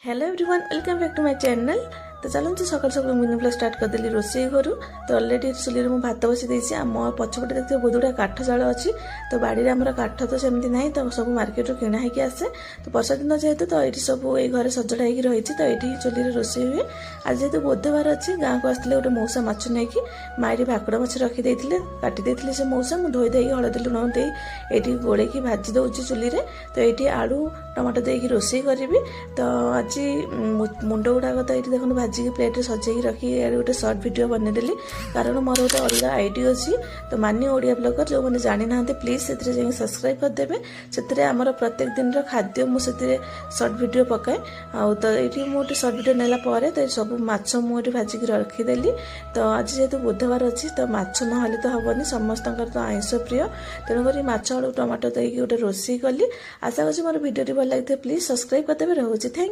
Hello everyone welcome back to my channel. तो चलते सकाल सकाल मिनी ब्लॉग स्टार्ट करदेली रोसई घर। तो अलरेडी चुली में भात बसी देसी आम पछपटे देखते बहुत गुड़ा काठ जाल अच्छी। तो बाड़ी आम काठ तो सेमती ना तो सब मार्केट किणा होगी आसे। तो वर्षा दिन जेहेतु तो ये सब ये घर सजड़ा होगी रही तो ये चुली रोसई हुए। आज जेहेतु बुधवार अच्छी गाँव को आसते गोटे मौसा माछ नहीं माइरी भाकुड़ माछ रखी काटी से मौसा मुझे धोई देगी हलदी लुण दे ये गोड़े भाजी दौची चुली रे। तो ये आलू टमाटो देकी रोसई करी। तो आज मुंड गुड़ाक तो ये देखो भाजिकी प्लेट सजेकी रखी गोटे सर्ट वीडियो बनईदेली कारण मोर गोटे अलग आईडी अच्छी। तो मानी ओडिया ब्लॉगर जो मैंने जानी ना प्लीज से सब्सक्राइब करदे से आमर प्रत्येक दिन खाद्य मुझे सर्ट वीडियो पकाए तो ये मुझे सर्ट वीडियो नेला तो सब माछ मुझे भाजिकी रखीदेली। तो आज जेहेतु बुधवार अच्छी तो माछ ना तो हेनी समस्त तो आइंष प्रिय तेणुक माछ आलू टमाटो देकी गोटे रोसई कली। आशा करी मोर वीडियो भल लगी प्लीज सब्सक्राइब करदे। रोचे थैंक